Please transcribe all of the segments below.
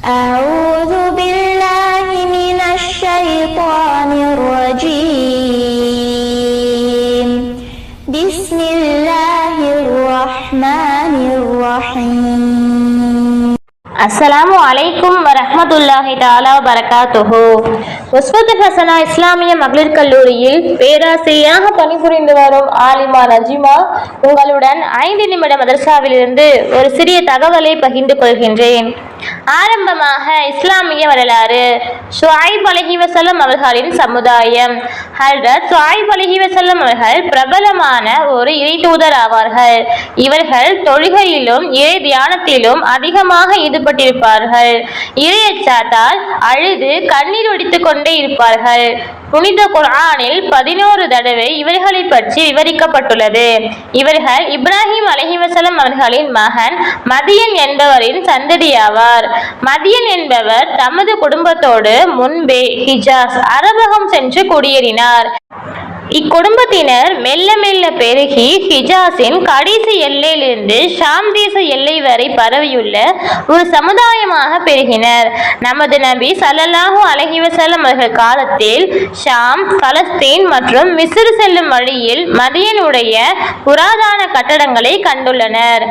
أعوذ بالله من الشيطان الرجيم بسم الله الرحمن الرحيم அஸ்ஸலாமு அலைக்கும் வரஹ்மத்துல்லாஹி தஆலா வபரகாத்துஹு. உஸ்வத் ஹசனா இஸ்லாமிய மகளிர் கல்லூரியில் பேராசிரியராக பணிபுரிந்து வரும் ஆலிமா நஜிமா உங்களுடன் 5 நிமிட மதரசாவிலிருந்து ஒரு சிறிய தகவலை பகிர்ந்து கொள்கின்றேன். ஆரம்பமாக இஸ்லாமிய வரலாறு. ஷுஐப் அலைஹிவஸல்லம் அவர்களின் சமுதாயம். ஹஜ்ரத் ஷுஐப் அலைஹிவஸல்லம் அவர்கள் பிரபலமான ஒரு இறை தூதர் ஆவார்கள். இவர்கள் தொழுகையிலும் இறை தியானத்திலும் அதிகமாக ஈடுபட்டிருப்பார்கள். இறையச்சாத்தால் அழுது கண்ணீர் ஒடித்துக் கொண்டே இருப்பார்கள். புனித குர்ஆனில் 11 தடவை இவர்களை பற்றி விவரிக்கப்பட்டுள்ளது. இவர்கள் இப்ராஹிம் அலைஹிவஸல்லம் அவர்களின் மகன் மதியன் என்பவரின் சந்ததியாவார். மதியன் என்பவர் தமது குடும்பத்தோடு முன்பே ஹிஜாஸ் அரபகம் சென்று குடியேறினார். இக்குடும்பத்தினர் மெல்ல மெல்ல பெருகி ஹிஜாஸின் கடைசி எல்லையிலிருந்து ஷாம் தேச எல்லை வரை பரவியுள்ள ஒரு சமுதாயமாக பெருகினர். நமது நபி ஸல்லல்லாஹு அலைஹி வஸல்லம் அவர்கள் காலத்தில் ஷாம், பலஸ்தீன் மற்றும் மிஸ்ர் செல்லும் வழியில் மதியனுடைய புராதன கட்டடங்களை கண்டுள்ளனர்.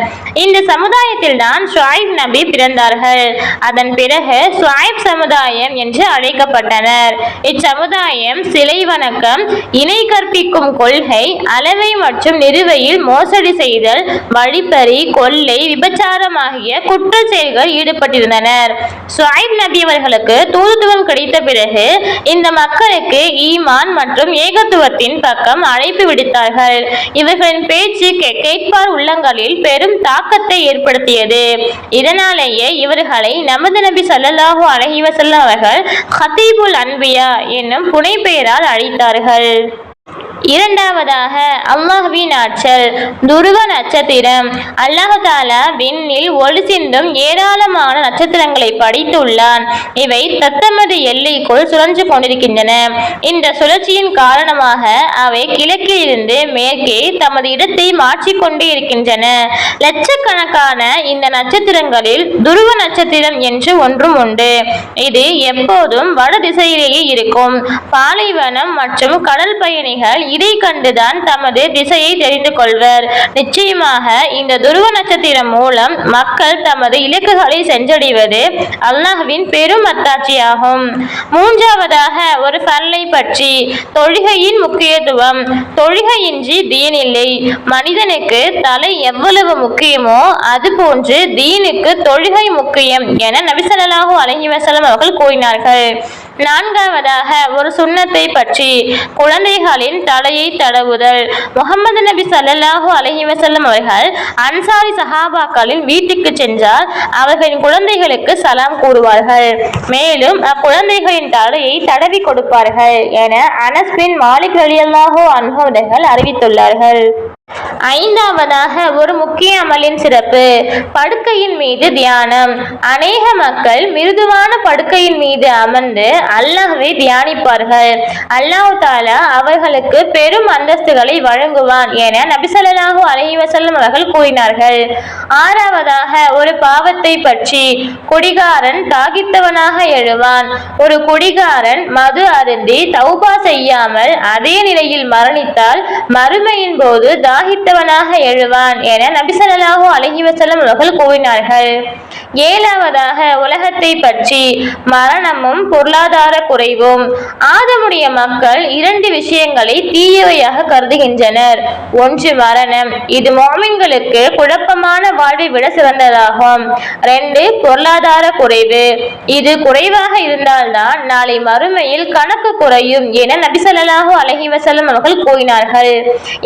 இந்த சமுதாயத்தில் தான் ஷுஐப் நபி பிறந்தார்கள். அதன் பிறகு ஷுஐப் சமுதாயம் என்று அழைக்கப்பட்டனர். இச்சமுதாயம் சிலை வணக்கம், இணை கற்பிக்கும் கொள்கை, அளவை மற்றும் நிறுவையில் மோசடி செய்தல், வழிப்பறி, கொள்ளை, விபச்சாரம் ஆகிய குற்ற செயல்கள் ஈடுபட்டிருந்தனர். ஷுஐப் நபி அவர்களுக்கு தூதுத்துவம் கிடைத்த பிறகு இந்த மக்களுக்கு ஈமான் மற்றும் ஏகத்துவத்தின் பக்கம் அழைப்பு விடுத்தார்கள். இவர்களின் பேச்சு கேட்பார் உள்ளங்களில் பெரும் தாக்கத்தை ஏற்படுத்தியது. இதனாலேயே இவர்களை நமது நபி ஸல்லல்லாஹு அலைஹி வஸல்லம் அவர்கள் ஹதீபுல் அன்பியா என்னும் புனை பெயரால் அழைத்தார்கள். இரண்டாவதாக அல்லாஹ்வின் ஆற்றல். துருவ நட்சத்திரம். அல்லாஹ் தஆலா விண்ணில் ஒளி சிந்தும் ஏராளமான நட்சத்திரங்களை படைத்துள்ளான். இவை தத்தமது எல்லைக்குள் சுழன்று கொண்டிருக்கின்றன. இந்த சுழற்சியின் காரணமாக அவை கிழக்கில் இருந்து மேற்கே தமது இடத்தை மாற்றிக்கொண்டே இருக்கின்றன. லட்சக்கணக்கான இந்த நட்சத்திரங்களில் துருவ நட்சத்திரம் என்று ஒன்றும் உண்டு. இது எப்போதும் வட திசையிலேயே இருக்கும். பாலைவனம் மற்றும் கடல் பயணிகள் இதை கண்டுதான் தமது திசையை தெரிந்து கொள்வர். நிச்சயமாக இந்த துருவ நட்சத்திரம் மூலம் மக்கள் தமது இலக்குகளை சென்றடைவது அல்லாஹ்வின் பெரும் அத்தாட்சியாகும். மூன்றாவதாக ஒரு ஃபர்லை பற்றி. தொழுகையின் முக்கியத்துவம். தொழுகையின்றி தீன் இல்லை. மனிதனுக்கு தலை எவ்வளவு முக்கியமோ அதுபோன்று தீனுக்கு தொழுகை முக்கியம் என நபி ஸல்லல்லாஹு அலைஹி வஸல்லம் அவர்கள் கூறினார்கள். நான்காவதாக ஒரு சுன்னத்தை பற்றி. குழந்தைகளின் தலையை தடவுதல். முஹம்மது நபி ஸல்லல்லாஹு அலைஹி வஸல்லம் அவர்கள் அன்சாரி சஹாபாக்களின் வீட்டுக்கு சென்றால் அவர்களின் குழந்தைகளுக்கு சலாம் கூறுவார்கள். மேலும் அக்குழந்தைகளின் தலையை தடவி கொடுப்பார்கள் என அனஸ் பின் மாலிக் ரலியல்லாஹு அன்ஹு அவர்கள் அறிவித்துள்ளார்கள். ஐந்தாவதாக ஒரு முக்கிய அமலின் சிறப்பு. படுக்கையின் மீது தியானம். அநேக மக்கள் மிருதுவான படுக்கையின் மீது அமர்ந்து அல்லாஹ்வை தியானிப்பார்கள். அல்லாஹ் தஆலா அவர்களுக்கு பெரும் அந்தஸ்துகளை வழங்குவான் என நபி ஸல்லல்லாஹு அலைஹி வஸல்லம் அவர்கள் கூறினார்கள். ஆறாவதாக ஒரு பாவத்தை பற்றி. குடிகாரன் தாகித்தவனாக எழுவான். ஒரு குடிகாரன் மது அருந்தி தௌபா செய்யாமல் அதே நிலையில் மரணித்தால் மறுமையின் போது தாகித்தவனாக எழுவான் என நபி ஸல்லல்லாஹு அலைஹி வஸல்லம் அவர்கள் கூறினார்கள். ஏழாவதாக உலகத்தை பற்றி. மரணமும் பொருளாதார குறைவும். ஆதமுடைய மக்கள் 2 விஷயங்களை தீயவையாக கருதுகின்றனர். ஒன்று மரணம். இது முஃமின்களுக்கு குழப்பமான வாழ்வை விட சிறந்ததாகும். 2 பொருளாதார குறைவு. இது குறைவாக இருந்தால்தான் நாளை மறுமையில் கணக்கு குறையும் என நபி ஸல்லல்லாஹு அலைஹி வஸல்லம் அவர்கள் கூறினார்கள்.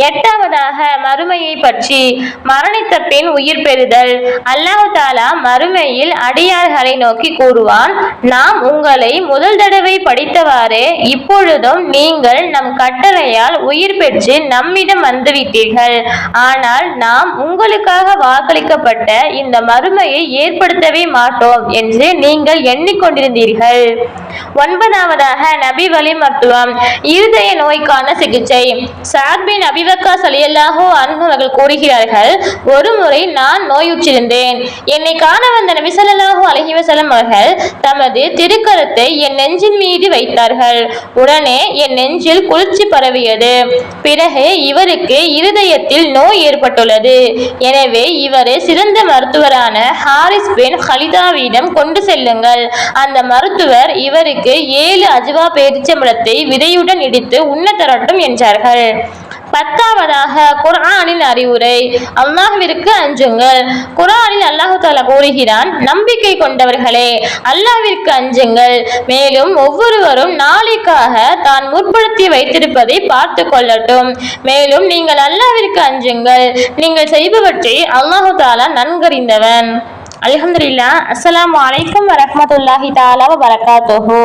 எட்டாவதாக மறுமையை பற்றி. மரணித்த பின் உயிர் பெறுதல். அல்லாஹ் தஆலா மறுமையில் அடியார்களை நோக்கி கூறுவான், நாம் உங்களை முதல் தடவை படித்தவாறே இப்பொழுதும் நீங்கள் நம் கட்டளையால் உயிர் பெற்று நம்மிடம் வந்துவிட்டீர்கள். ஆனால் நாம் உங்களுக்காக வாக்களிக்கப்பட்ட இந்த மறுமையை ஏற்படுத்தவே மாட்டோம் என்று நீங்கள் எண்ணிக்கொண்டிருந்தீர்கள். 9வதாக நபி வழி மருத்துவம், இருதய நோய்க்கான சிகிச்சை. சஅத் பின் அபீ வக்காஸ் ரலியல்லாஹு அன்ஹு அவர்கள் கூறுகிறார்கள், ஒரு முறை நான் நோயுற்றிருந்தேன். என்னை காண வந்த நபி ஸல்லல்லாஹு அலைஹி வஸல்லம் அவர்கள் தமது திருக்கரத்தை என் நெஞ்சின் மீது வைத்தார்கள். உடனே என் நெஞ்சில் குளிர்ச்சி பரவியது. பிறகு இவருக்கு இருதயத்தில் நோய் ஏற்பட்டுள்ளது. எனவே இவரை சிறந்த மருத்துவரான ஹாரிஸ் பின் ஹலிதாவிடம் கொண்டு செல்லுங்கள். அந்த மருத்துவர் இவருக்கு 7 அஜ்வா பேரிச்சம்பழத்தை விதையுடன் இடித்து உண்ண தரட்டும் என்றார்கள். 10வதாக குர்ஆனின் அறிவுரை. அல்லாஹ்விற்கு அஞ்சுங்கள். குர்ஆனில் அல்லாஹ் தஆலா கூறுகிறான், நம்பிக்கை கொண்டவர்களே, அல்லாஹ்விற்கு அஞ்சுங்கள். மேலும் ஒவ்வொருவரும் நாளைக்காக தான் முற்படுத்தி வைத்திருப்பதை பார்த்து கொள்ளட்டும். மேலும் நீங்கள் அல்லாஹ்விற்கு அஞ்சுங்கள். நீங்கள் செய்பவற்றை அல்லாஹ் தஆலா நன்கறிந்தவன். அல்ஹம்துலில்லாஹ். அஸ்ஸலாமு அலைக்கும் வரஹ்மத்துல்லாஹி தஆலா வபரகாத்துஹு.